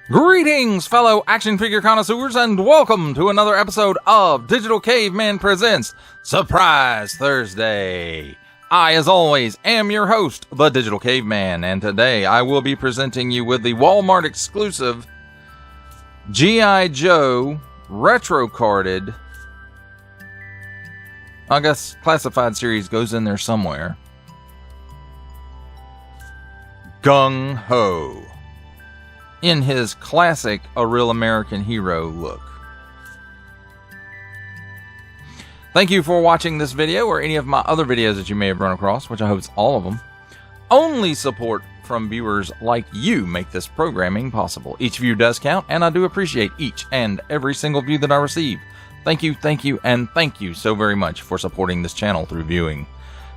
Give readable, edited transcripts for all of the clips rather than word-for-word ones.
Greetings, fellow action figure connoisseurs, and welcome to another episode of Digital Caveman Presents Surprise Thursday. I, as always, am your host, the Digital Caveman, and today I will be presenting you with the Walmart exclusive G.I. Joe retro carded, I guess Classified Series goes in there somewhere, Gung-Ho, in his classic A Real American Hero look. Thank you for watching this video or any of my other videos that you may have run across, which I hope is all of them. Only support from viewers like you make this programming possible. Each view does count, and I do appreciate each and every single view that I receive. Thank you, and thank you so very much for supporting this channel through viewing.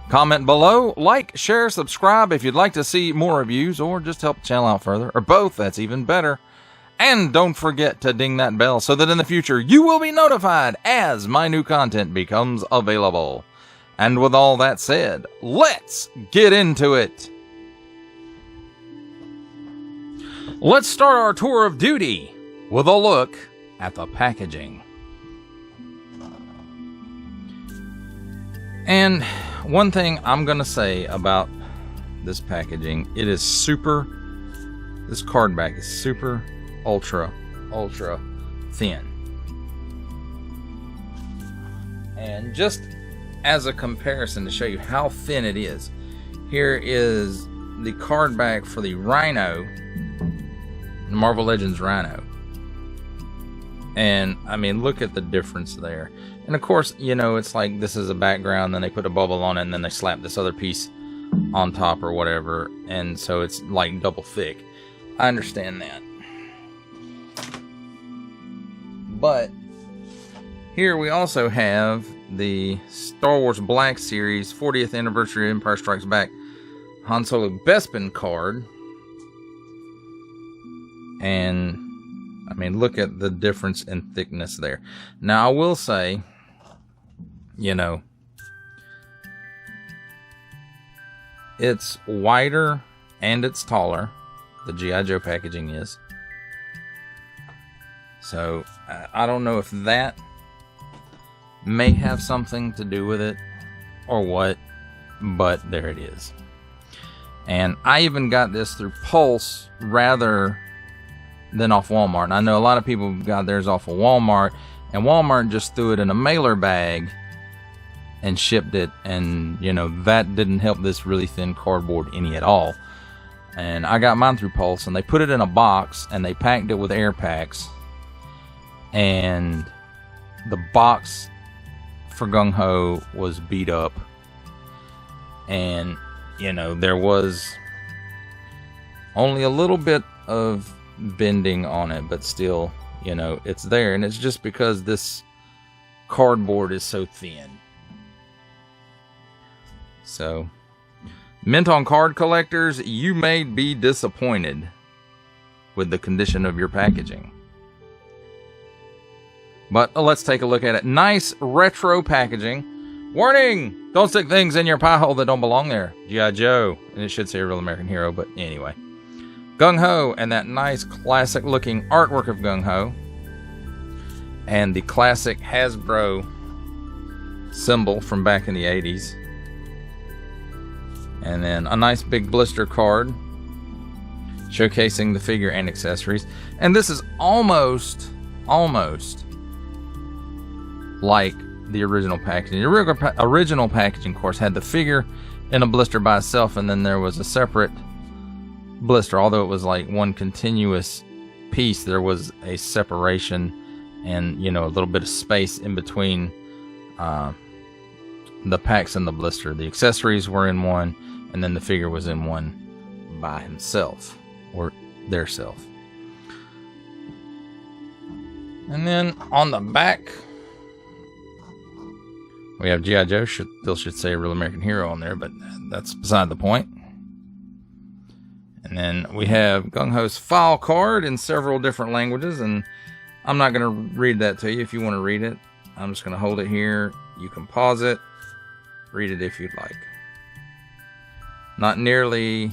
Comment below, like, share, subscribe if you'd like to see more reviews or just help the channel out further, or both, that's even better. And don't forget to ding that bell so that in the future you will be notified as my new content becomes available. And with all that said, let's get into it. Let's start our tour of duty with a look at the packaging. And one thing I'm going to say about this packaging, this card back is super, ultra thin. And just as a comparison to show you how thin it is, here is the card back for the Rhino, the Marvel Legends Rhino. And I mean, look at the difference there. And of course, you know, it's like this is a background, then they put a bubble on it, and then they slap this other piece on top or whatever, and so it's like double thick. I understand that. But here we also have the Star Wars Black Series 40th Anniversary Empire Strikes Back Han Solo Bespin card. And I mean, look at the difference in thickness there. Now, I will say, you know, it's wider and it's taller. The G.I. Joe packaging is. So, I don't know if that may have something to do with it or what, but there it is. And I even got this through Pulse rather than off Walmart. And I know a lot of people got theirs off of Walmart, and Walmart just threw it in a mailer bag and shipped it, and you know, that didn't help this really thin cardboard any at all. And I got mine through Pulse, and they put it in a box and they packed it with air packs, and the box for Gung-Ho was beat up, and you know, there was only a little bit of bending on it, but still, you know, it's there, and it's just because this cardboard is so thin. So, mint on card collectors, you may be disappointed with the condition of your packaging. But let's take a look at it. Nice retro packaging. Warning! Don't stick things in your pie hole that don't belong there. G.I. Joe. And it should say A Real American Hero, but anyway. Gung-Ho and that nice classic looking artwork of Gung-Ho. And the classic Hasbro symbol from back in the 80s. And then a nice big blister card showcasing the figure and accessories. And this is almost like the original packaging. The original packaging, of course, had the figure in a blister by itself, and then there was a separate blister. Although it was like one continuous piece, there was a separation and, you know, a little bit of space in between the packs and the blister. The accessories were in one, and then the figure was in one by himself, or their self. And then on the back, we have G.I. Joe. Still should say A Real American Hero on there, but that's beside the point. And then we have Gung-Ho's file card in several different languages, and I'm not going to read that to you. If you want to read it, I'm just going to hold it here. You can pause it, read it if you'd like. Not nearly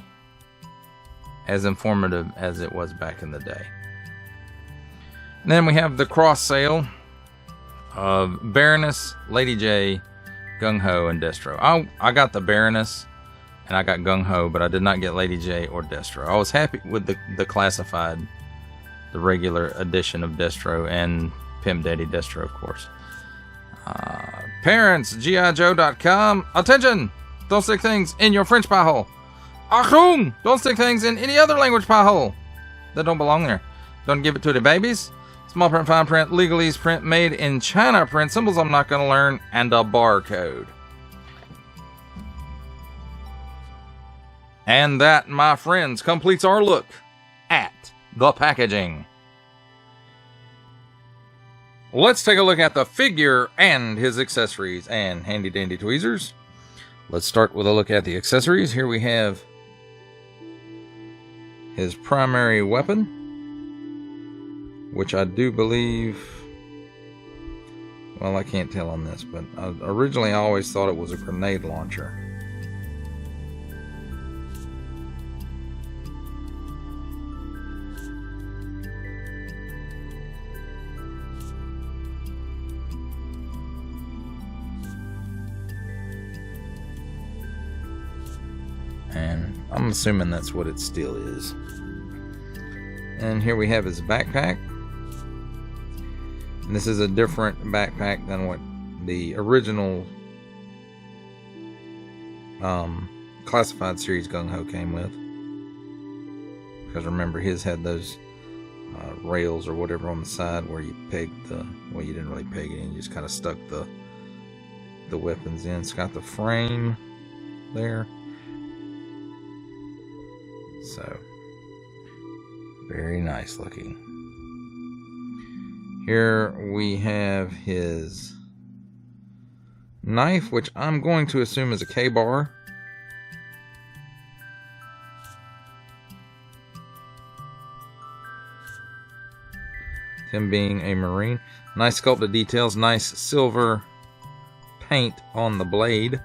as informative as it was back in the day. And then we have the cross sale of Baroness, Lady J, Gung-Ho, and Destro. I got the Baroness and I got Gung-Ho, but I did not get Lady J or Destro. I was happy with the classified, the regular edition of Destro and Pimp Daddy Destro, of course. Parents, GIJoe.com. Attention! Don't stick things in your French pie hole. Achtung! Don't stick things in any other language pie hole that don't belong there. Don't give it to the babies. Small print, fine print, legalese print, made in China print, symbols I'm not going to learn, and a barcode. And that, my friends, completes our look at the packaging. Let's take a look at the figure and his accessories and handy dandy tweezers. Let's start with a look at the accessories. Here we have his primary weapon, which I do believe, well, I can't tell on this, but originally I always thought it was a grenade launcher. And I'm assuming that's what it still is. And here we have his backpack. And this is a different backpack than what the original Classified Series Gung-Ho came with. Because remember, his had those rails or whatever on the side where you pegged the, well, you didn't really peg it in, you just kind of stuck the weapons in. It's got the frame there. So, very nice looking. Here we have his knife, which I'm going to assume is a K-bar. Him being a Marine. Nice sculpted details, nice silver paint on the blade.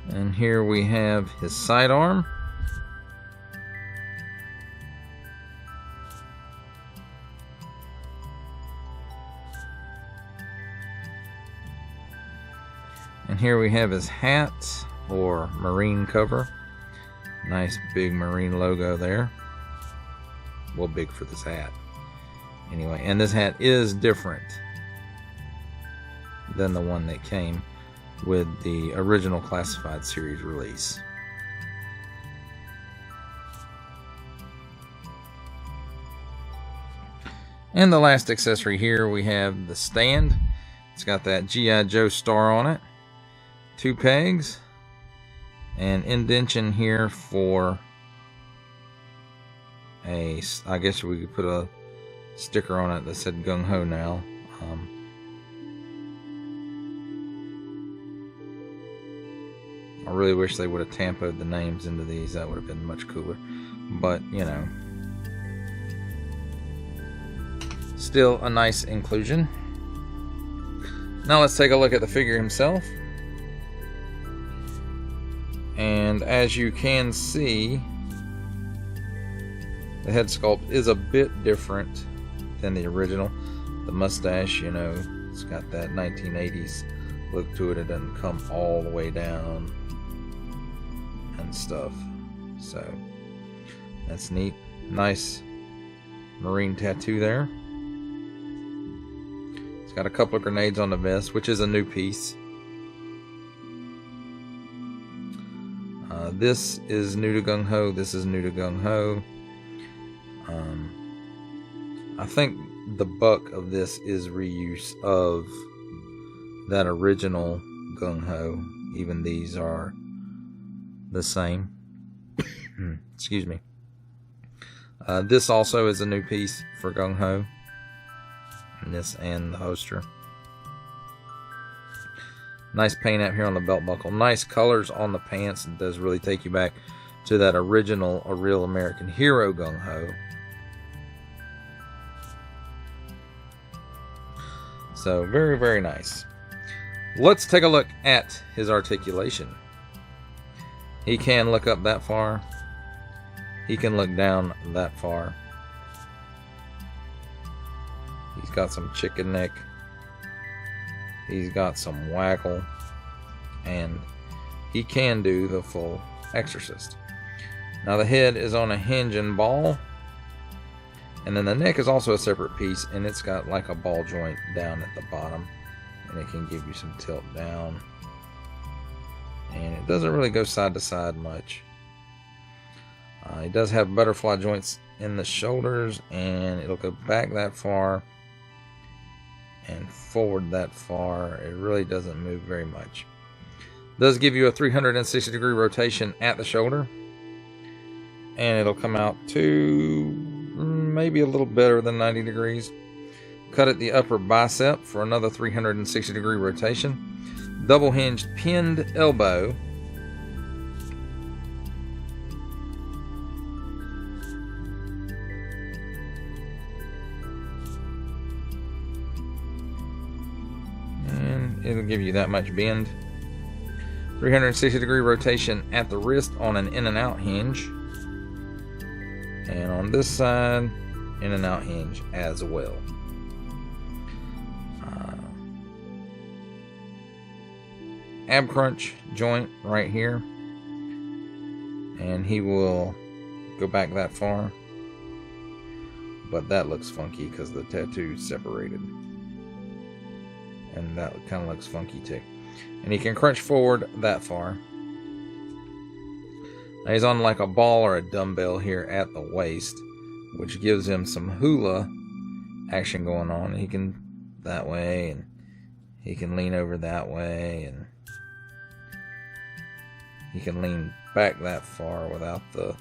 And here we have his sidearm. And here we have his hat, or Marine cover. Nice big Marine logo there. Well, big for this hat. Anyway, and this hat is different than the one that came with the original Classified Series release. And the last accessory here, we have the stand. It's got that G.I. Joe star on it. 2 pegs. And indentation here for a, I guess we could put a sticker on it that said Gung-Ho now. I really wish they would have tampoed the names into these. That would have been much cooler. But, you know, still a nice inclusion. Now let's take a look at the figure himself. And as you can see, the head sculpt is a bit different than the original. The mustache, you know, it's got that 1980s look to it. It doesn't come all the way down and stuff. So that's neat. Nice Marine tattoo there. It's got a couple of grenades on the vest, which is a new piece. This is new to Gung-Ho. This is new to Gung-Ho. I think the buck of this is reuse of that original Gung-Ho. Even these are the same. Excuse me. This also is a new piece for Gung-Ho. And this and the holster. Nice paint out here on the belt buckle. Nice colors on the pants. It does really take you back to that original, A Real American Hero Gung-Ho. So, very, very nice. Let's take a look at his articulation. He can look up that far. He can look down that far. got some chicken neck. He's got some waggle. And he can do the full Exorcist. Now the head is on a hinge and ball. And then the neck is also a separate piece, and it's got like a ball joint down at the bottom. And it can give you some tilt down. And it doesn't really go side to side much. It does have butterfly joints in the shoulders, and it'll go back that far and forward that far. It really doesn't move very much. It does give you a 360-degree rotation at the shoulder, and it'll come out to maybe a little better than 90 degrees. Cut at the upper bicep for another 360-degree rotation. Double hinged pinned elbow. And it'll give you that much bend. 360-degree rotation at the wrist on an in and out hinge. And on this side, in and out hinge as well. Ab crunch joint right here, and he will go back that far, but that looks funky because the tattoo's separated, and that kind of looks funky too. And he can crunch forward that far. Now he's on like a ball or a dumbbell here at the waist, which gives him some hula action going on. He can that way, and he can lean over that way, and he can lean back that far without the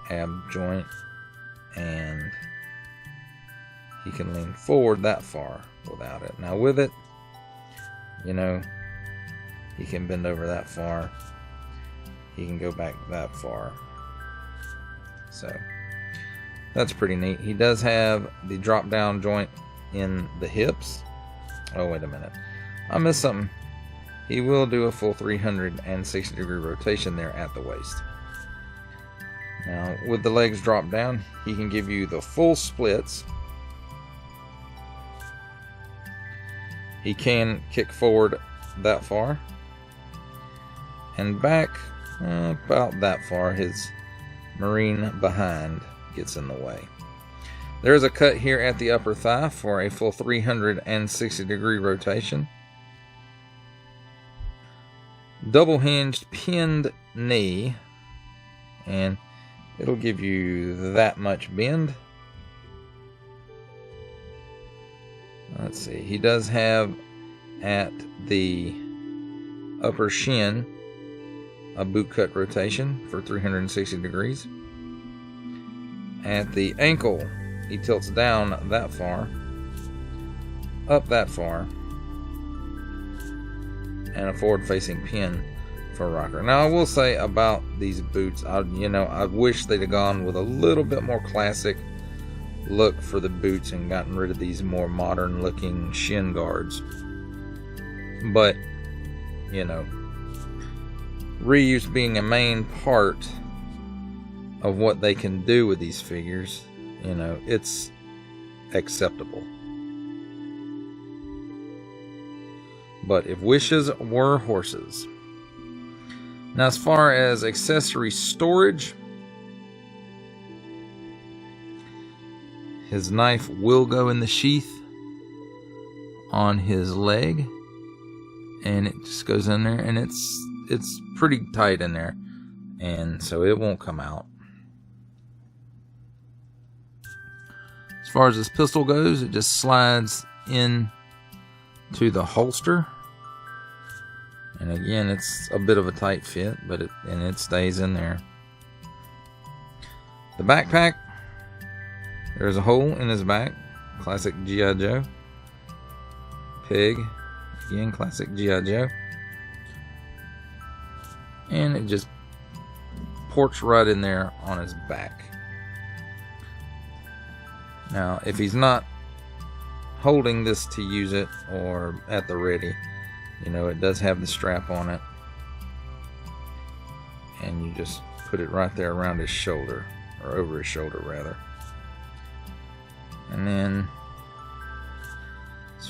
ab joint, and he can lean forward that far without it. Now with it, you know, he can bend over that far. He can go back that far. So that's pretty neat. He does have the drop down joint in the hips. Oh, wait a minute. I missed something. He will do a full 360-degree rotation there at the waist. Now, with the legs dropped down, he can give you the full splits. He can kick forward that far and back about that far. His marine behind gets in the way. There is a cut here at the upper thigh for a full 360-degree rotation. Double hinged pinned knee, and it'll give you that much bend. Let's see, he does have at the upper shin a boot cut rotation for 360 degrees. At the ankle, he tilts down that far, up that far, and a forward-facing pin for a rocker. Now, I will say about these boots, I wish they'd have gone with a little bit more classic look for the boots and gotten rid of these more modern-looking shin guards. But, you know, reuse being a main part of what they can do with these figures, you know, it's acceptable. But if wishes were horses. Now, as far as accessory storage, his knife will go in the sheath on his leg, and it just goes in there, and it's pretty tight in there, and so it won't come out. As far as this pistol goes, it just slides in to the holster, and again, it's a bit of a tight fit, but it stays in there. The backpack, there's a hole in his back, classic G.I. Joe. Pig, again, classic G.I. Joe. And it just ports right in there on his back. Now, if he's not holding this to use it or at the ready, you know, it does have the strap on it, and you just put it right there around his shoulder, or over his shoulder rather, and then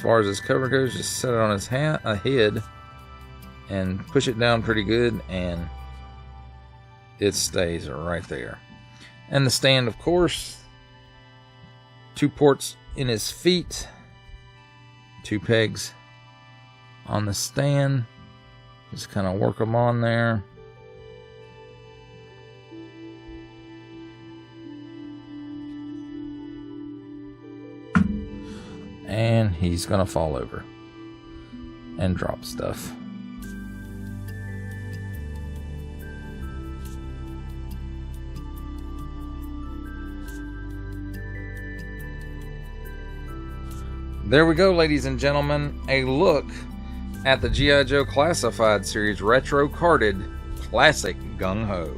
far as his cover goes, just set it on his head and push it down pretty good, and it stays right there. And the stand, of course, 2 ports in his feet, 2 pegs on the stand. Just kind of work them on there. And he's gonna fall over and drop stuff. There we go, ladies and gentlemen, a look at the G.I. Joe Classified Series Retro Carded Classic Gung-Ho.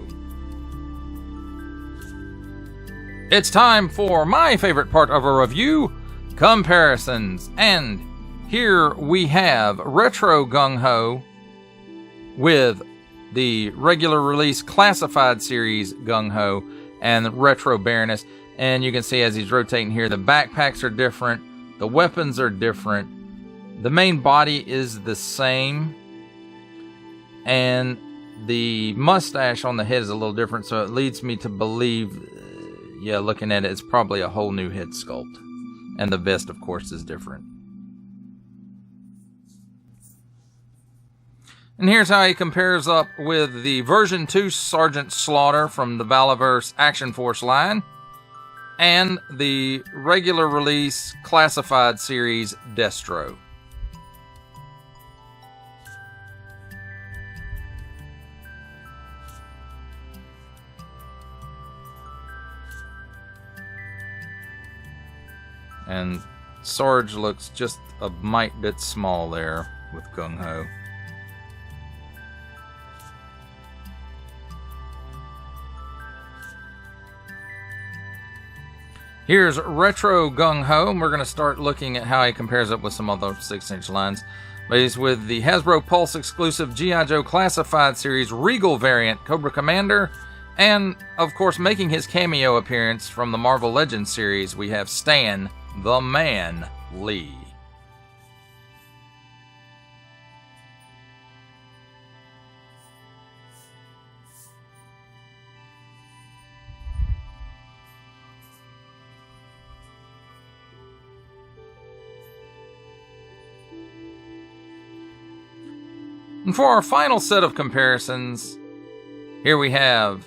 It's time for my favorite part of a review, comparisons. And here we have Retro Gung-Ho with the regular release Classified Series Gung-Ho and Retro Baroness. And you can see as he's rotating here, the backpacks are different. The weapons are different. The main body is the same. And the mustache on the head is a little different, so it leads me to believe, looking at it, it's probably a whole new head sculpt. And the vest, of course, is different. And here's how he compares up with the version 2 Sergeant Slaughter from the Balaverse Action Force line, and the regular release Classified Series Destro. And Sarge looks just a mite bit small there with Gung-Ho. Here's Retro Gung-Ho, and we're going to start looking at how he compares up with some other 6-inch lines. But he's with the Hasbro Pulse exclusive G.I. Joe Classified Series Regal variant Cobra Commander, and of course making his cameo appearance from the Marvel Legends series, we have Stan the Man Lee. And for our final set of comparisons, here we have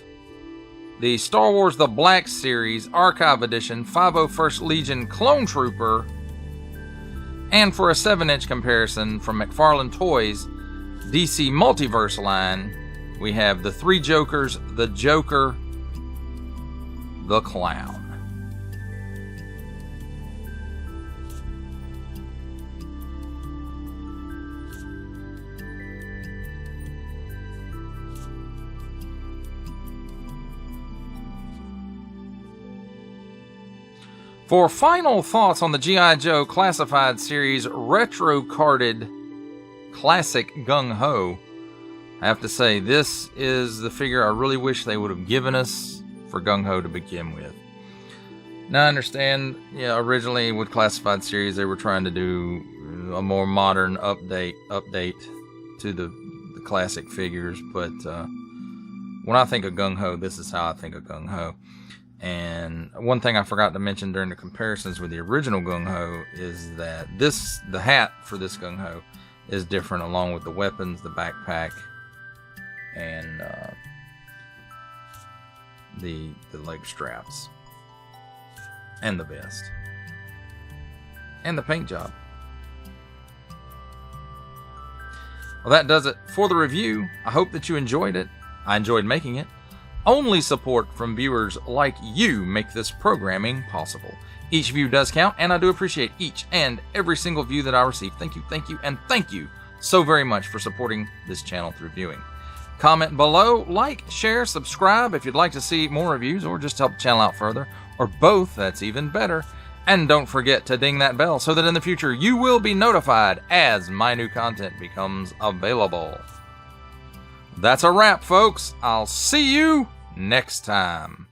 the Star Wars The Black Series Archive Edition 501st Legion Clone Trooper. And for a 7-inch comparison from McFarlane Toys DC Multiverse line, we have the 3 Jokers, the Joker, the Clown. For final thoughts on the G.I. Joe Classified Series Retro Carded Classic Gung-Ho, I have to say this is the figure I really wish they would have given us for Gung-Ho to begin with. Now I understand, originally with Classified Series they were trying to do a more modern update to the classic figures, but when I think of Gung-Ho, this is how I think of Gung-Ho. And one thing I forgot to mention during the comparisons with the original Gung-Ho is that the hat for this Gung-Ho is different, along with the weapons, the backpack, and the leg straps, and the vest, and the paint job. Well, that does it for the review. I hope that you enjoyed it. I enjoyed making it. Only support from viewers like you make this programming possible. Each view does count, and I do appreciate each and every single view that I receive. Thank you, and thank you so very much for supporting this channel through viewing. Comment below, like, share, subscribe if you'd like to see more reviews or just help the channel out further, or both, that's even better. And don't forget to ding that bell so that in the future you will be notified as my new content becomes available. That's a wrap, folks. I'll see you next time.